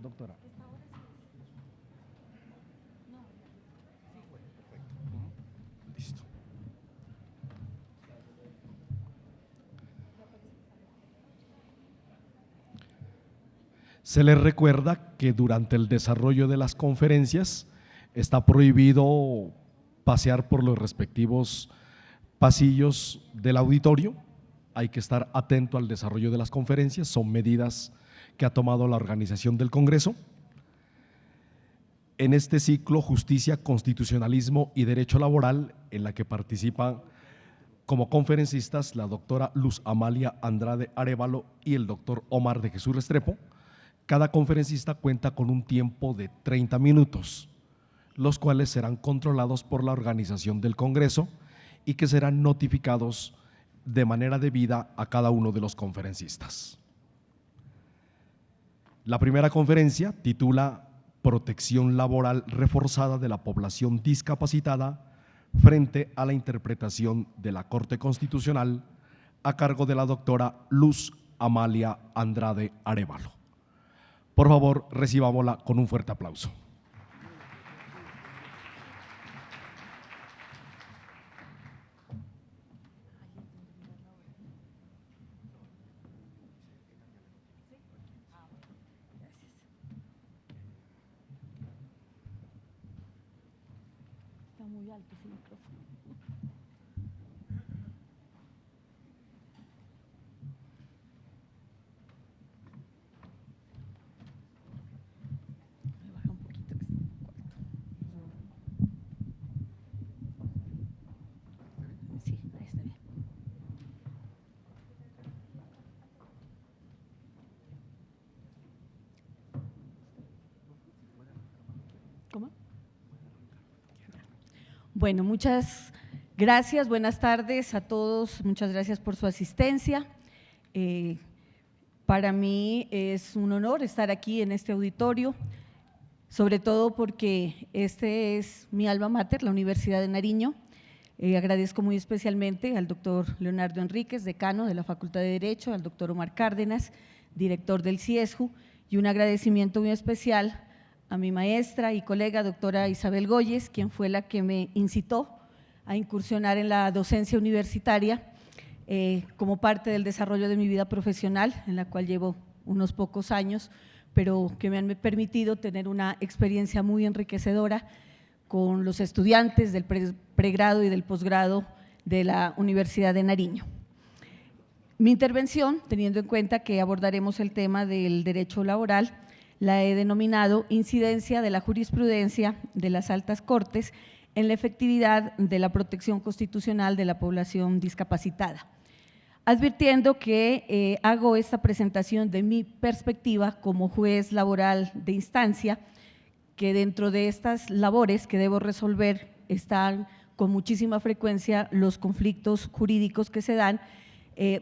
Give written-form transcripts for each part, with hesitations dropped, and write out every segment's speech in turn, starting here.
doctora. Listo. Se les recuerda que durante el desarrollo de las conferencias está prohibido pasear por los respectivos pasillos del auditorio. Hay que estar atento al desarrollo de las conferencias, son medidas que ha tomado la organización del Congreso. En este ciclo Justicia, Constitucionalismo y Derecho Laboral, en la que participan como conferencistas la doctora Luz Amalia Andrade Arévalo y el doctor Omar de Jesús Restrepo, cada conferencista cuenta con un tiempo de 30 minutos, los cuales serán controlados por la organización del Congreso y que serán notificados de manera debida a cada uno de los conferencistas. La primera conferencia titula Protección laboral reforzada de la población discapacitada frente a la interpretación de la Corte Constitucional, a cargo de la doctora Luz Amalia Andrade Arévalo. Por favor, recibámosla con un fuerte aplauso. Está muy alto ese micrófono. Me baja un poquito, que está un poco alto. Sí, ahí está bien. ¿Cómo? Bueno, muchas gracias, buenas tardes a todos, muchas gracias por su asistencia. Para mí es un honor estar aquí en este auditorio, sobre todo porque este es mi alma mater, la Universidad de Nariño. Agradezco muy especialmente al doctor Leonardo Enríquez, decano de la Facultad de Derecho, al doctor Omar Cárdenas, director del CIESJU, y un agradecimiento muy especial a mi maestra y colega doctora Isabel Goyes, quien fue la que me incitó a incursionar en la docencia universitaria como parte del desarrollo de mi vida profesional, en la cual llevo unos pocos años, pero que me han permitido tener una experiencia muy enriquecedora con los estudiantes del pregrado y del posgrado de la Universidad de Nariño. Mi intervención, teniendo en cuenta que abordaremos el tema del derecho laboral, la he denominado incidencia de la jurisprudencia de las altas cortes en la efectividad de la protección constitucional de la población discapacitada, advirtiendo que hago esta presentación de mi perspectiva como juez laboral de instancia, que dentro de estas labores que debo resolver están con muchísima frecuencia los conflictos jurídicos que se dan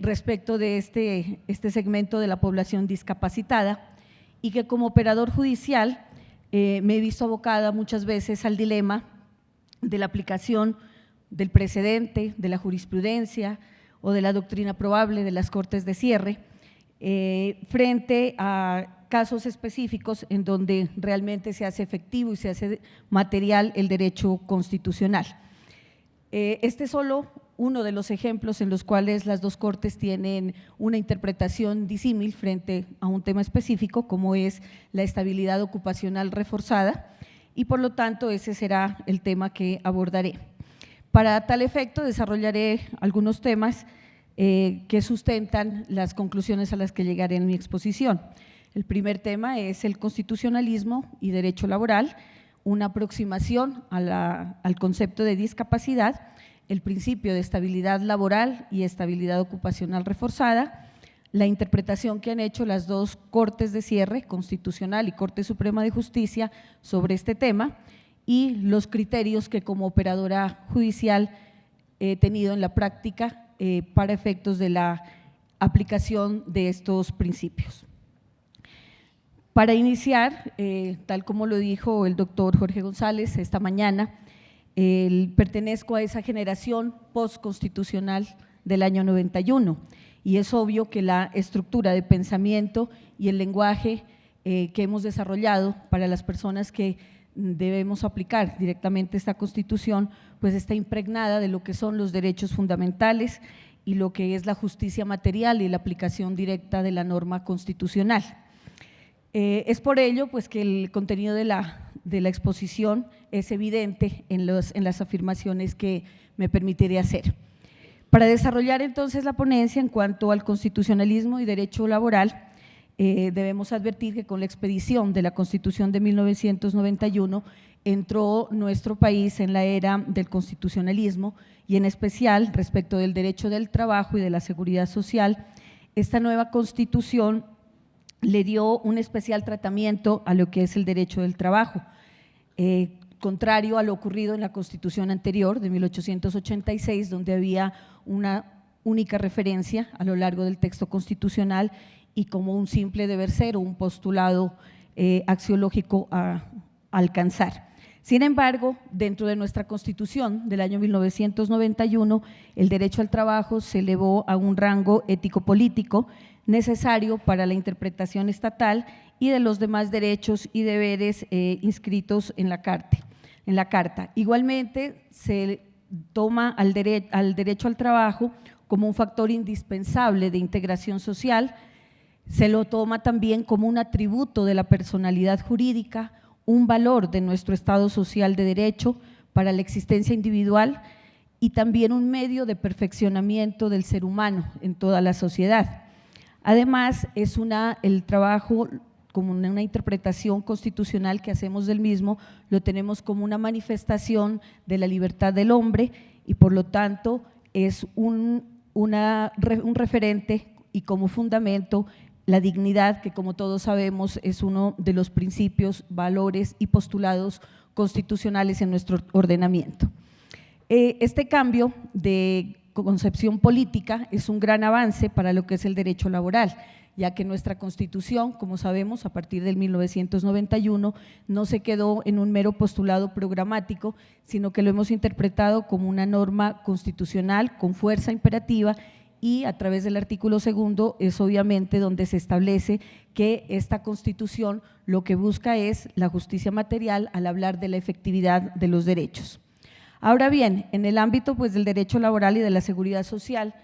respecto de este segmento de la población discapacitada, y que como operador judicial me he visto abocada muchas veces al dilema de la aplicación del precedente, de la jurisprudencia o de la doctrina probable de las cortes de cierre frente a casos específicos en donde realmente se hace efectivo y se hace material el derecho constitucional. Este es solo uno de los ejemplos en los cuales las dos cortes tienen una interpretación disímil frente a un tema específico, como es la estabilidad ocupacional reforzada, y por lo tanto ese será el tema que abordaré. Para tal efecto desarrollaré algunos temas que sustentan las conclusiones a las que llegaré en mi exposición. El primer tema es el constitucionalismo y derecho laboral, una aproximación al concepto de discapacidad, el principio de estabilidad laboral y estabilidad ocupacional reforzada, la interpretación que han hecho las dos cortes de cierre, Constitucional y Corte Suprema de Justicia, sobre este tema, y los criterios que como operadora judicial he tenido en la práctica para efectos de la aplicación de estos principios. Para iniciar, tal como lo dijo el doctor Jorge González esta mañana, pertenezco a esa generación postconstitucional del año 91 y es obvio que la estructura de pensamiento y el lenguaje que hemos desarrollado para las personas que debemos aplicar directamente esta Constitución, pues está impregnada de lo que son los derechos fundamentales y lo que es la justicia material y la aplicación directa de la norma constitucional. Es por ello pues que el contenido de la exposición es evidente en las afirmaciones que me permitiré hacer. Para desarrollar entonces la ponencia en cuanto al constitucionalismo y derecho laboral, debemos advertir que con la expedición de la Constitución de 1991 entró nuestro país en la era del constitucionalismo y en especial respecto del derecho del trabajo y de la seguridad social. Esta nueva Constitución le dio un especial tratamiento a lo que es el derecho del trabajo, contrario a lo ocurrido en la Constitución anterior de 1886, donde había una única referencia a lo largo del texto constitucional y como un simple deber ser o un postulado axiológico a alcanzar. Sin embargo, dentro de nuestra Constitución del año 1991, el derecho al trabajo se elevó a un rango ético-político necesario para la interpretación estatal y de los demás derechos y deberes inscritos en la Carta. Igualmente, se toma al derecho al trabajo como un factor indispensable de integración social, se lo toma también como un atributo de la personalidad jurídica, un valor de nuestro Estado social de derecho para la existencia individual y también un medio de perfeccionamiento del ser humano en toda la sociedad. Además, es el trabajo como una interpretación constitucional que hacemos del mismo, lo tenemos como una manifestación de la libertad del hombre y por lo tanto es un referente y como fundamento la dignidad, que como todos sabemos es uno de los principios, valores y postulados constitucionales en nuestro ordenamiento. Este cambio de concepción política es un gran avance para lo que es el derecho laboral, ya que nuestra Constitución, como sabemos, a partir del 1991, no se quedó en un mero postulado programático, sino que lo hemos interpretado como una norma constitucional con fuerza imperativa y a través del artículo 2 es obviamente donde se establece que esta Constitución lo que busca es la justicia material al hablar de la efectividad de los derechos. Ahora bien, en el ámbito pues, del derecho laboral y de la seguridad social,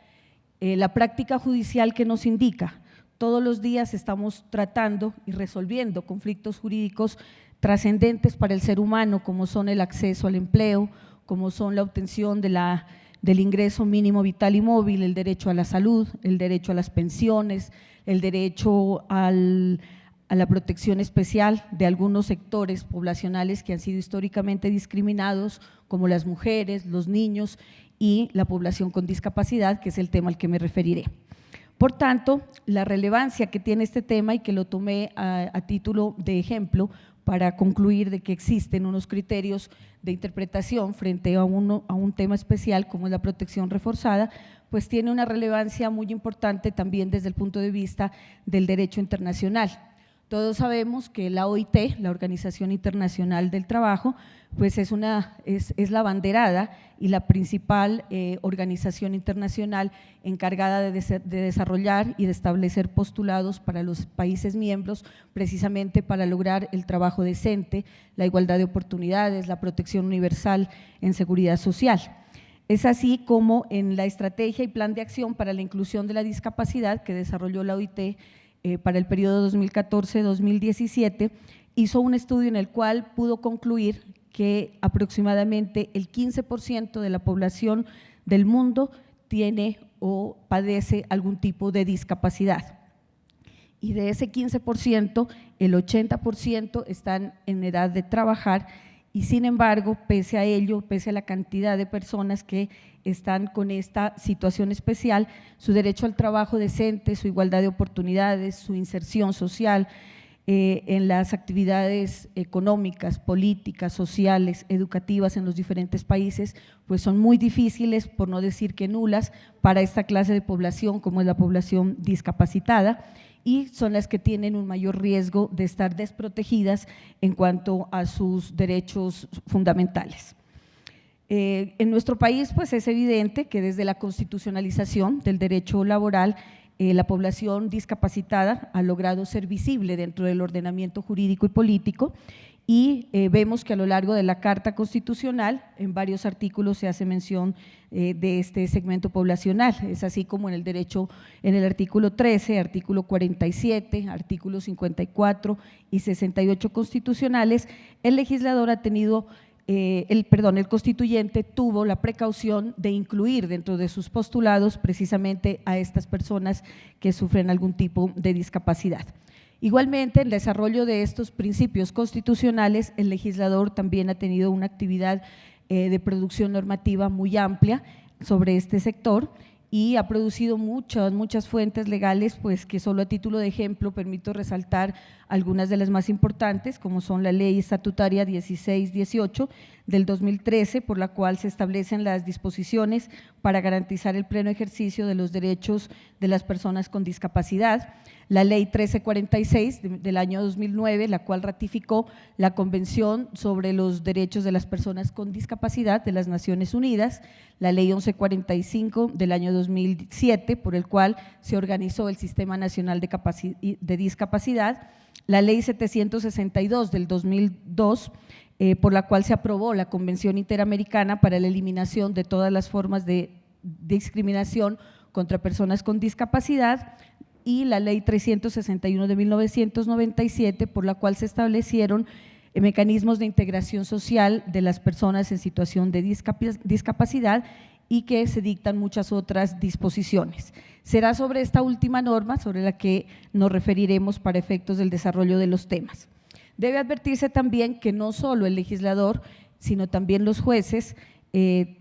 la práctica judicial que nos indica, todos los días estamos tratando y resolviendo conflictos jurídicos trascendentes para el ser humano, como son el acceso al empleo, como son la obtención del ingreso mínimo vital y móvil, el derecho a la salud, el derecho a las pensiones, el derecho a la protección especial de algunos sectores poblacionales que han sido históricamente discriminados, como las mujeres, los niños y la población con discapacidad, que es el tema al que me referiré. Por tanto, la relevancia que tiene este tema y que lo tomé a título de ejemplo para concluir de que existen unos criterios de interpretación frente a un tema especial como es la protección reforzada, pues tiene una relevancia muy importante también desde el punto de vista del derecho internacional. Todos sabemos que la OIT, la Organización Internacional del Trabajo, pues es la abanderada y la principal organización internacional encargada de desarrollar y de establecer postulados para los países miembros, precisamente para lograr el trabajo decente, la igualdad de oportunidades, la protección universal en seguridad social. Es así como en la estrategia y plan de acción para la inclusión de la discapacidad que desarrolló la OIT para el periodo 2014-2017, hizo un estudio en el cual pudo concluir que aproximadamente el 15% de la población del mundo tiene o padece algún tipo de discapacidad. Y de ese 15%, el 80% están en edad de trabajar y sin embargo, pese a ello, pese a la cantidad de personas que están con esta situación especial, su derecho al trabajo decente, su igualdad de oportunidades, su inserción social en las actividades económicas, políticas, sociales, educativas en los diferentes países, pues son muy difíciles, por no decir que nulas, para esta clase de población como es la población discapacitada, y son las que tienen un mayor riesgo de estar desprotegidas en cuanto a sus derechos fundamentales. En nuestro país pues es evidente que desde la constitucionalización del derecho laboral la población discapacitada ha logrado ser visible dentro del ordenamiento jurídico y político, y vemos que a lo largo de la Carta Constitucional, en varios artículos se hace mención de este segmento poblacional. Es así como en el derecho, en el artículo 13, artículo 47, artículos 54 y 68 constitucionales, el legislador ha tenido, el constituyente tuvo la precaución de incluir dentro de sus postulados precisamente a estas personas que sufren algún tipo de discapacidad. Igualmente, en el desarrollo de estos principios constitucionales, el legislador también ha tenido una actividad de producción normativa muy amplia sobre este sector y ha producido muchas fuentes legales, pues que solo a título de ejemplo permito resaltar algunas de las más importantes, como son la Ley Estatutaria 1618 del 2013, por la cual se establecen las disposiciones para garantizar el pleno ejercicio de los derechos de las personas con discapacidad; la Ley 1346 del año 2009, la cual ratificó la Convención sobre los Derechos de las Personas con Discapacidad de las Naciones Unidas; la Ley 1145 del año 2007, por el cual se organizó el Sistema Nacional de Discapacidad; la Ley 762 del 2002, por la cual se aprobó la Convención Interamericana para la eliminación de todas las formas de discriminación contra personas con discapacidad; y la Ley 361 de 1997, por la cual se establecieron mecanismos de integración social de las personas en situación de discapacidad, y que se dictan muchas otras disposiciones. Será sobre esta última norma sobre la que nos referiremos para efectos del desarrollo de los temas. Debe advertirse también que no solo el legislador, sino también los jueces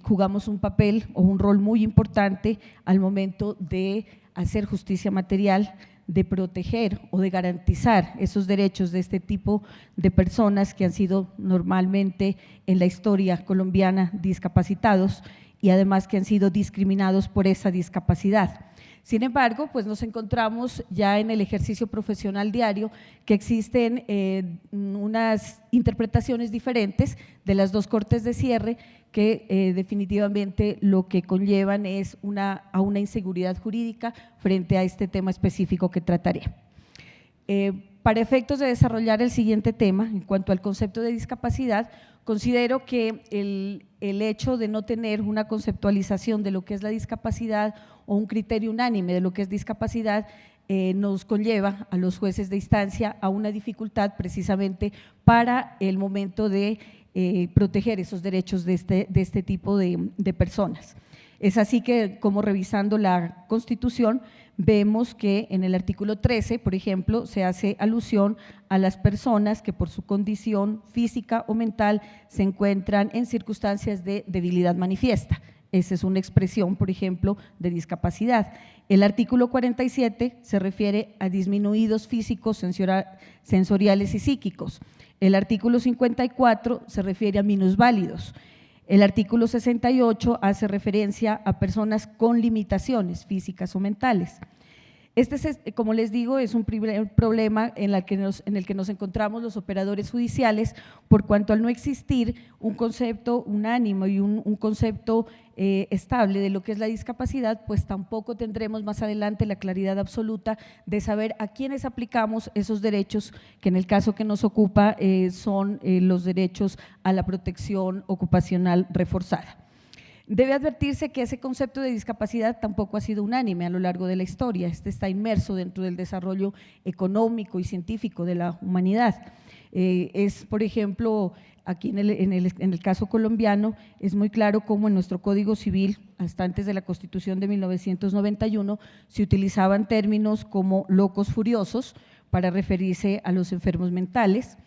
jugamos un papel o un rol muy importante al momento de hacer justicia material, de proteger o de garantizar esos derechos de este tipo de personas que han sido normalmente en la historia colombiana discapacitados y además que han sido discriminados por esa discapacidad. Sin embargo, pues nos encontramos ya en el ejercicio profesional diario que existen unas interpretaciones diferentes de las dos cortes de cierre que definitivamente lo que conllevan es a una inseguridad jurídica frente a este tema específico que trataré. Para efectos de desarrollar el siguiente tema, en cuanto al concepto de discapacidad, considero que el hecho de no tener una conceptualización de lo que es la discapacidad o un criterio unánime de lo que es discapacidad nos conlleva a los jueces de instancia a una dificultad precisamente para el momento de proteger esos derechos de este tipo de personas. Es así que, como revisando la Constitución, vemos que en el artículo 13, por ejemplo, se hace alusión a las personas que por su condición física o mental se encuentran en circunstancias de debilidad manifiesta. Esa es una expresión, por ejemplo, de discapacidad. El artículo 47 se refiere a disminuidos físicos, sensoriales y psíquicos. El artículo 54 se refiere a minusválidos. El artículo 68 hace referencia a personas con limitaciones físicas o mentales. Este, como les digo, es un problema en el que nos encontramos los operadores judiciales, por cuanto al no existir un concepto unánime y un concepto estable de lo que es la discapacidad, pues tampoco tendremos más adelante la claridad absoluta de saber a quiénes aplicamos esos derechos, que en el caso que nos ocupa son los derechos a la protección ocupacional reforzada. Debe advertirse que ese concepto de discapacidad tampoco ha sido unánime a lo largo de la historia. Este está inmerso dentro del desarrollo económico y científico de la humanidad. Por ejemplo, aquí en el caso colombiano, es muy claro cómo en nuestro Código Civil, hasta antes de la Constitución de 1991, se utilizaban términos como locos furiosos para referirse a los enfermos mentales.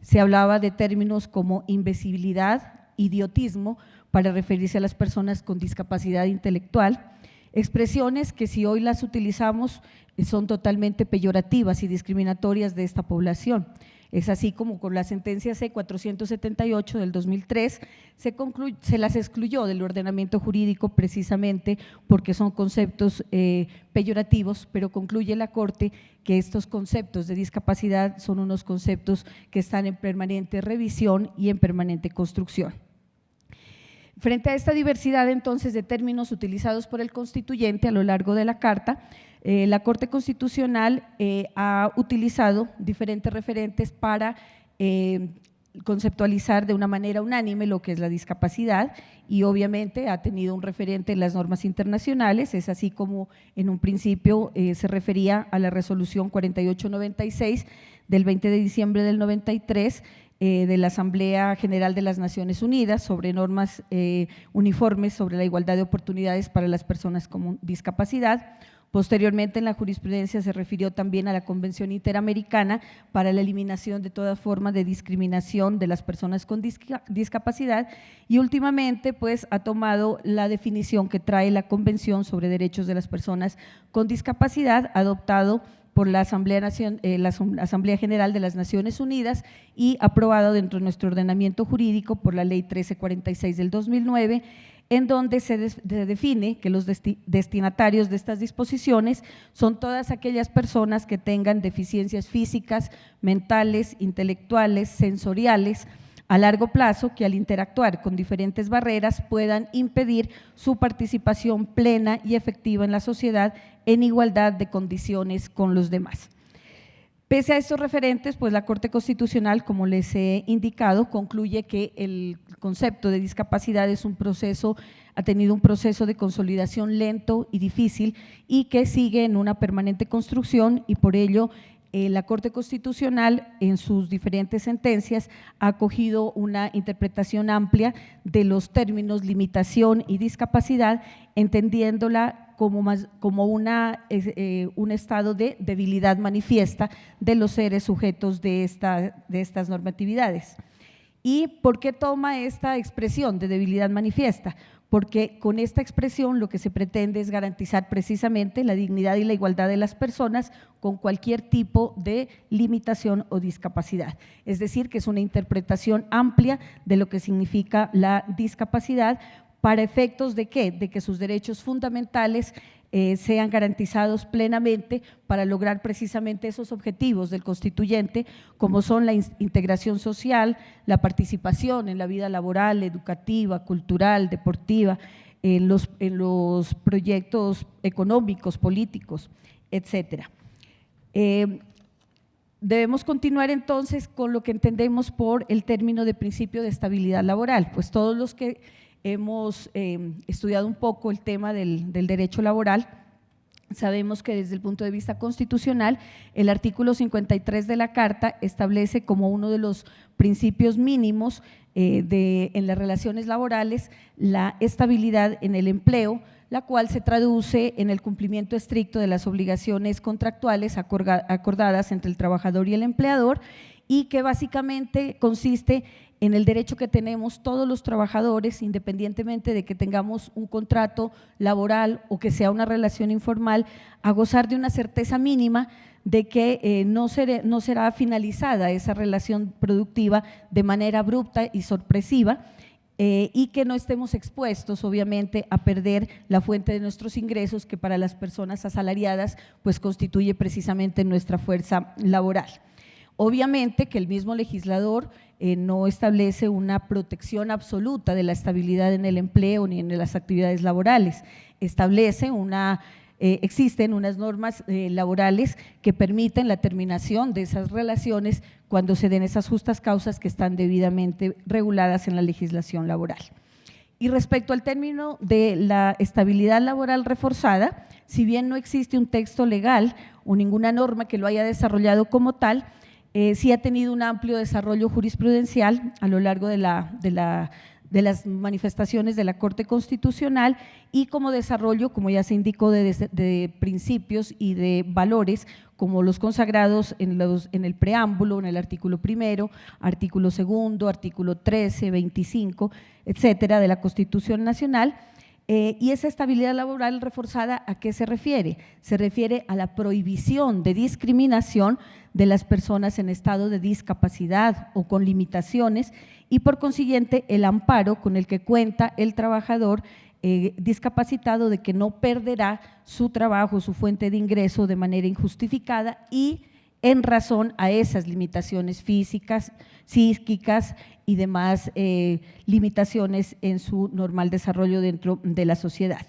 Se hablaba de términos como imbecilidad, idiotismo, para referirse a las personas con discapacidad intelectual, expresiones que si hoy las utilizamos son totalmente peyorativas y discriminatorias de esta población. Es así como con la sentencia C-478 del 2003 se las excluyó del ordenamiento jurídico precisamente porque son conceptos peyorativos, pero concluye la Corte que estos conceptos de discapacidad son unos conceptos que están en permanente revisión y en permanente construcción. Frente a esta diversidad entonces de términos utilizados por el constituyente a lo largo de la Carta, La Corte Constitucional ha utilizado diferentes referentes para conceptualizar de una manera unánime lo que es la discapacidad y obviamente ha tenido un referente en las normas internacionales, es así como en un principio se refería a la resolución 4896 del 20 de diciembre del 93 de la Asamblea General de las Naciones Unidas sobre normas uniformes sobre la igualdad de oportunidades para las personas con discapacidad. Posteriormente, en la jurisprudencia se refirió también a la Convención Interamericana para la eliminación de todas formas de discriminación de las personas con discapacidad y últimamente pues ha tomado la definición que trae la Convención sobre Derechos de las Personas con Discapacidad adoptado por la Asamblea General de las Naciones Unidas y aprobado dentro de nuestro ordenamiento jurídico por la Ley 1346 del 2009, en donde se define que los destinatarios de estas disposiciones son todas aquellas personas que tengan deficiencias físicas, mentales, intelectuales, sensoriales, a largo plazo que al interactuar con diferentes barreras puedan impedir su participación plena y efectiva en la sociedad en igualdad de condiciones con los demás. Pese a estos referentes, pues la Corte Constitucional, como les he indicado, concluye que el concepto de discapacidad es un proceso, ha tenido un proceso de consolidación lento y difícil y que sigue en una permanente construcción y por ello la Corte Constitucional en sus diferentes sentencias ha acogido una interpretación amplia de los términos limitación y discapacidad, entendiéndola como un estado de debilidad manifiesta de los seres sujetos de estas normatividades. ¿Y por qué toma esta expresión de debilidad manifiesta? Porque con esta expresión lo que se pretende es garantizar precisamente la dignidad y la igualdad de las personas con cualquier tipo de limitación o discapacidad. Es decir, que es una interpretación amplia de lo que significa la discapacidad para efectos de ¿qué? De que sus derechos fundamentales sean garantizados plenamente para lograr precisamente esos objetivos del constituyente, como son la integración social, la participación en la vida laboral, educativa, cultural, deportiva, en los proyectos económicos, políticos, etcétera. Debemos continuar entonces con lo que entendemos por el término de principio de estabilidad laboral, pues todos los que hemos estudiado un poco el tema del derecho laboral, sabemos que desde el punto de vista constitucional, el artículo 53 de la Carta establece como uno de los principios mínimos en las relaciones laborales la estabilidad en el empleo, la cual se traduce en el cumplimiento estricto de las obligaciones contractuales acordadas entre el trabajador y el empleador y que básicamente consiste en el derecho que tenemos todos los trabajadores, independientemente de que tengamos un contrato laboral o que sea una relación informal, a gozar de una certeza mínima de que no será finalizada esa relación productiva de manera abrupta y sorpresiva y que no estemos expuestos obviamente a perder la fuente de nuestros ingresos que para las personas asalariadas pues constituye precisamente nuestra fuerza laboral. Obviamente que el mismo legislador no establece una protección absoluta de la estabilidad en el empleo ni en las actividades laborales, establece existen unas normas laborales que permiten la terminación de esas relaciones cuando se den esas justas causas que están debidamente reguladas en la legislación laboral. Y respecto al término de la estabilidad laboral reforzada, si bien no existe un texto legal o ninguna norma que lo haya desarrollado como tal, sí ha tenido un amplio desarrollo jurisprudencial a lo largo de las manifestaciones de la Corte Constitucional y como desarrollo, como ya se indicó, de principios y de valores como los consagrados en el preámbulo, en el artículo primero, artículo segundo, artículo 13, 25, etcétera, de la Constitución Nacional. Y esa estabilidad laboral reforzada, ¿a qué se refiere? Se refiere a la prohibición de discriminación de las personas en estado de discapacidad o con limitaciones y por consiguiente el amparo con el que cuenta el trabajador discapacitado de que no perderá su trabajo, su fuente de ingreso de manera injustificada y en razón a esas limitaciones físicas, psíquicas y demás limitaciones en su normal desarrollo dentro de la sociedad.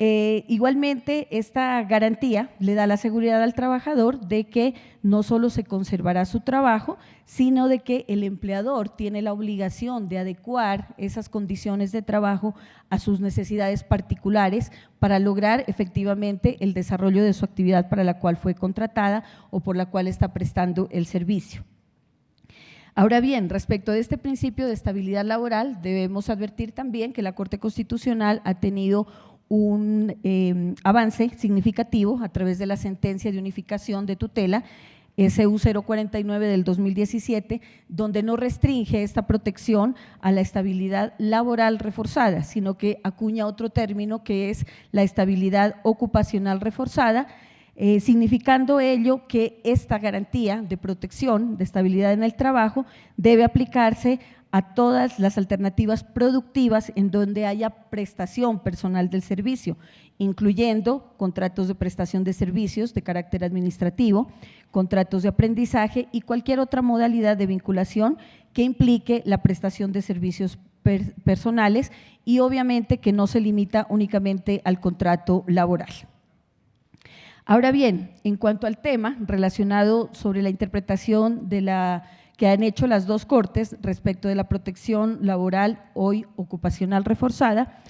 Igualmente, esta garantía le da la seguridad al trabajador de que no solo se conservará su trabajo, sino de que el empleador tiene la obligación de adecuar esas condiciones de trabajo a sus necesidades particulares para lograr efectivamente el desarrollo de su actividad para la cual fue contratada o por la cual está prestando el servicio. Ahora bien, respecto de este principio de estabilidad laboral, debemos advertir también que la Corte Constitucional ha tenido un avance significativo a través de la sentencia de unificación de tutela SU 049 del 2017, donde no restringe esta protección a la estabilidad laboral reforzada, sino que acuña otro término que es la estabilidad ocupacional reforzada, significando ello que esta garantía de protección, de estabilidad en el trabajo, debe aplicarse a todas las alternativas productivas en donde haya prestación personal del servicio, incluyendo contratos de prestación de servicios de carácter administrativo, contratos de aprendizaje y cualquier otra modalidad de vinculación que implique la prestación de servicios personales y obviamente que no se limita únicamente al contrato laboral. Ahora bien, en cuanto al tema relacionado sobre la interpretación que han hecho las dos cortes respecto de la protección laboral hoy ocupacional reforzada,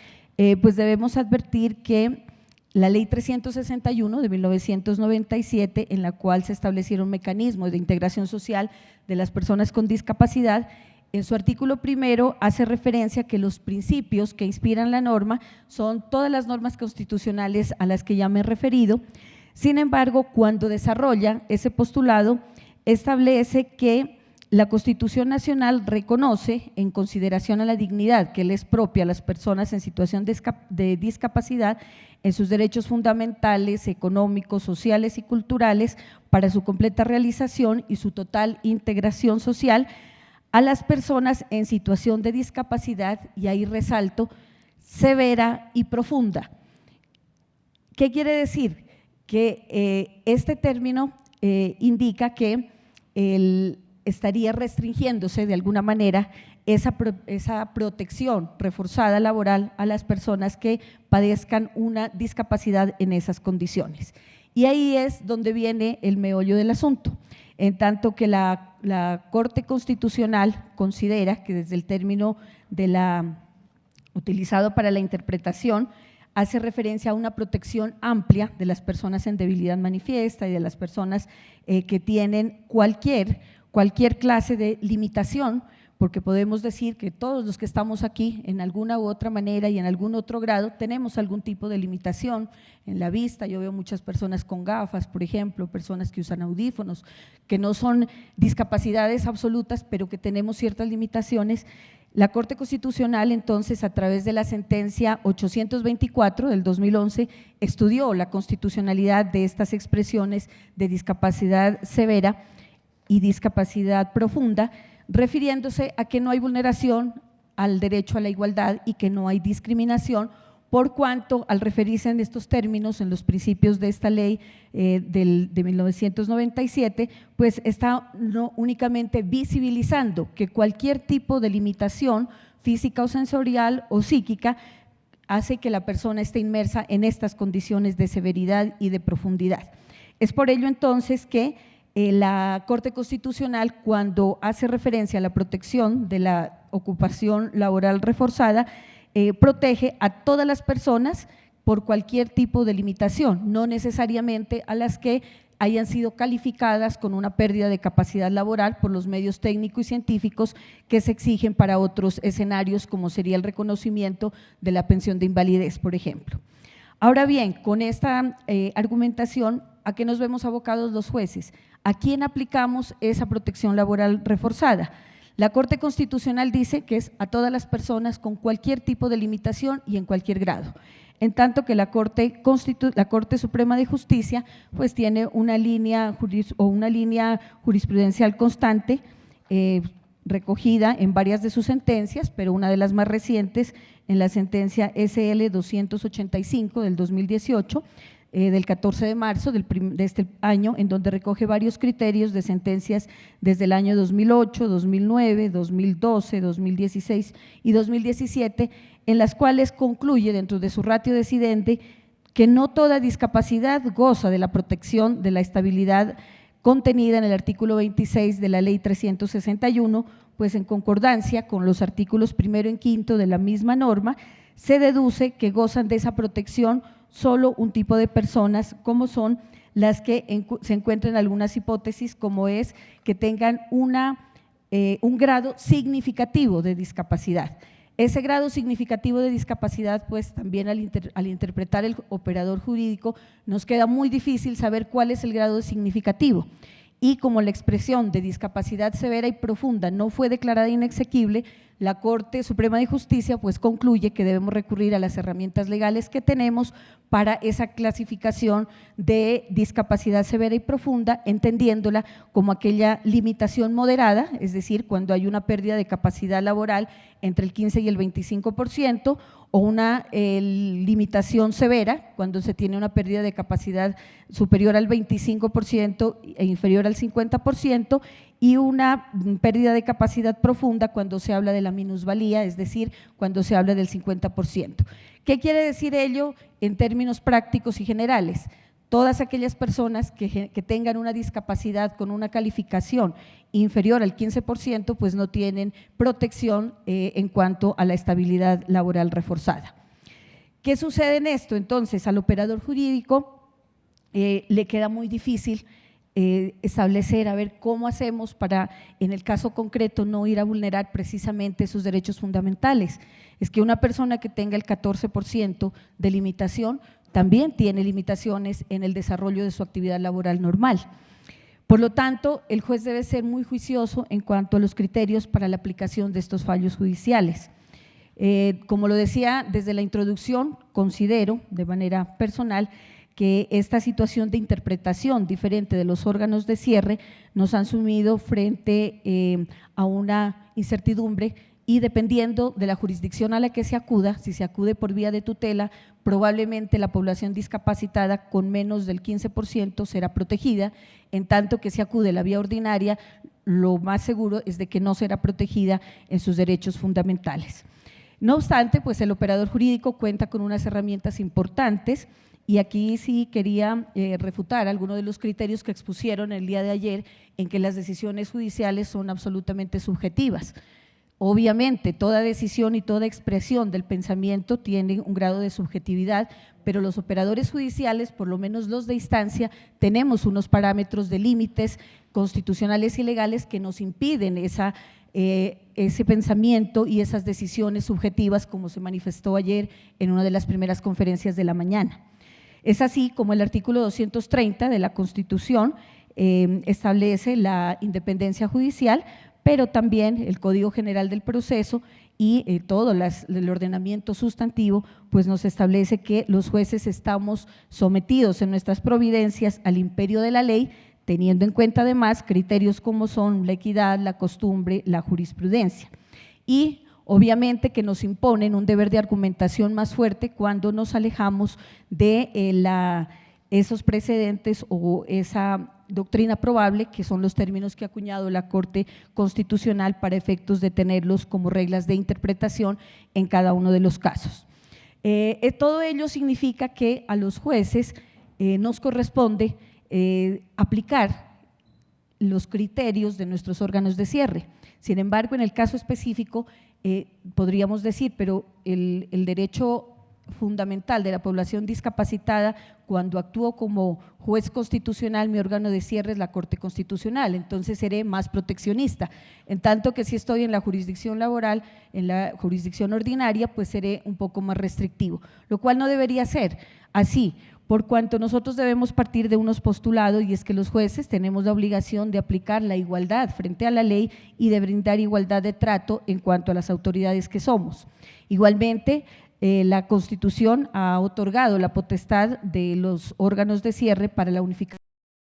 pues debemos advertir que la Ley 361 de 1997, en la cual se establecieron mecanismos de integración social de las personas con discapacidad, en su artículo primero hace referencia a que los principios que inspiran la norma son todas las normas constitucionales a las que ya me he referido. Sin embargo, cuando desarrolla ese postulado, establece que la Constitución Nacional reconoce, en consideración a la dignidad que le es propia a las personas en situación de discapacidad, en sus derechos fundamentales, económicos, sociales y culturales, para su completa realización y su total integración social, a las personas en situación de discapacidad, y ahí resalto, severa y profunda. ¿Qué quiere decir? Que este término indica que estaría restringiéndose de alguna manera esa protección reforzada laboral a las personas que padezcan una discapacidad en esas condiciones. Y ahí es donde viene el meollo del asunto, en tanto que la Corte Constitucional considera que desde el término utilizado para la interpretación hace referencia a una protección amplia de las personas en debilidad manifiesta y de las personas que tienen cualquier clase de limitación, porque podemos decir que todos los que estamos aquí en alguna u otra manera y en algún otro grado tenemos algún tipo de limitación en la vista. Yo veo muchas personas con gafas, por ejemplo, personas que usan audífonos, que no son discapacidades absolutas, pero que tenemos ciertas limitaciones. La Corte Constitucional, entonces, a través de la sentencia 824 del 2011, estudió la constitucionalidad de estas expresiones de discapacidad severa y discapacidad profunda, refiriéndose a que no hay vulneración al derecho a la igualdad y que no hay discriminación, por cuanto al referirse en estos términos, en los principios de esta ley de 1997, pues está no únicamente visibilizando que cualquier tipo de limitación física o sensorial o psíquica hace que la persona esté inmersa en estas condiciones de severidad y de profundidad. Es por ello entonces que la Corte Constitucional, cuando hace referencia a la protección de la ocupación laboral reforzada, protege a todas las personas por cualquier tipo de limitación, no necesariamente a las que hayan sido calificadas con una pérdida de capacidad laboral por los medios técnicos y científicos que se exigen para otros escenarios, como sería el reconocimiento de la pensión de invalidez, por ejemplo. Ahora bien, con esta argumentación, ¿a qué nos vemos abocados los jueces? ¿A quién aplicamos esa protección laboral reforzada? La Corte Constitucional dice que es a todas las personas con cualquier tipo de limitación y en cualquier grado, en tanto que la Corte Suprema de Justicia pues tiene una línea jurisprudencial constante recogida en varias de sus sentencias, pero una de las más recientes en la sentencia SL 285 del 2018, del 14 de marzo de este año, en donde recoge varios criterios de sentencias desde el año 2008, 2009, 2012, 2016 y 2017, en las cuales concluye dentro de su ratio decidente que no toda discapacidad goza de la protección de la estabilidad contenida en el artículo 26 de la Ley 361, pues en concordancia con los artículos 1 y 5 de la misma norma, se deduce que gozan de esa protección solo un tipo de personas, como son las que se encuentran en algunas hipótesis, como es que tengan un grado significativo de discapacidad. Ese grado significativo de discapacidad, pues también al interpretar el operador jurídico, nos queda muy difícil saber cuál es el grado significativo. Y como la expresión de discapacidad severa y profunda no fue declarada inexequible, la Corte Suprema de Justicia pues concluye que debemos recurrir a las herramientas legales que tenemos para esa clasificación de discapacidad severa y profunda, entendiéndola como aquella limitación moderada, es decir, cuando hay una pérdida de capacidad laboral entre el 15 y el 25%, o una limitación severa, cuando se tiene una pérdida de capacidad superior al 25% e inferior al 50%, y una pérdida de capacidad profunda cuando se habla de la minusvalía, es decir, cuando se habla del 50%. ¿Qué quiere decir ello en términos prácticos y generales? Todas aquellas personas que tengan una discapacidad con una calificación inferior al 15%, pues no tienen protección en cuanto a la estabilidad laboral reforzada. ¿Qué sucede en esto? Entonces, al operador jurídico le queda muy difícil establecer, a ver cómo hacemos para, en el caso concreto, no ir a vulnerar precisamente sus derechos fundamentales. Es que una persona que tenga el 14% de limitación también tiene limitaciones en el desarrollo de su actividad laboral normal. Por lo tanto, el juez debe ser muy juicioso en cuanto a los criterios para la aplicación de estos fallos judiciales. Como lo decía desde la introducción, considero de manera personal que esta situación de interpretación diferente de los órganos de cierre nos han sumido frente a una incertidumbre, y dependiendo de la jurisdicción a la que se acuda, si se acude por vía de tutela, probablemente la población discapacitada con menos del 15% será protegida, en tanto que si acude la vía ordinaria, lo más seguro es de que no será protegida en sus derechos fundamentales. No obstante, pues el operador jurídico cuenta con unas herramientas importantes, y aquí sí quería refutar algunos de los criterios que expusieron el día de ayer, en que las decisiones judiciales son absolutamente subjetivas. Obviamente, toda decisión y toda expresión del pensamiento tiene un grado de subjetividad, pero los operadores judiciales, por lo menos los de instancia, tenemos unos parámetros de límites constitucionales y legales que nos impiden ese pensamiento y esas decisiones subjetivas, como se manifestó ayer en una de las primeras conferencias de la mañana. Es así como el artículo 230 de la Constitución establece la independencia judicial, pero también el Código General del Proceso y todo el ordenamiento sustantivo pues nos establece que los jueces estamos sometidos en nuestras providencias al imperio de la ley, teniendo en cuenta además criterios como son la equidad, la costumbre, la jurisprudencia, y obviamente que nos imponen un deber de argumentación más fuerte cuando nos alejamos de esos precedentes o esa doctrina probable, que son los términos que ha acuñado la Corte Constitucional para efectos de tenerlos como reglas de interpretación en cada uno de los casos. Todo ello significa que a los jueces nos corresponde aplicar los criterios de nuestros órganos de cierre. Sin embargo, en el caso específico, podríamos decir, pero el derecho fundamental de la población discapacitada, cuando actúo como juez constitucional, mi órgano de cierre es la Corte Constitucional, entonces seré más proteccionista, en tanto que si estoy en la jurisdicción laboral, en la jurisdicción ordinaria, pues seré un poco más restrictivo, lo cual no debería ser así, por cuanto nosotros debemos partir de unos postulados, y es que los jueces tenemos la obligación de aplicar la igualdad frente a la ley y de brindar igualdad de trato en cuanto a las autoridades que somos. Igualmente, la Constitución ha otorgado la potestad de los órganos de cierre para la unificación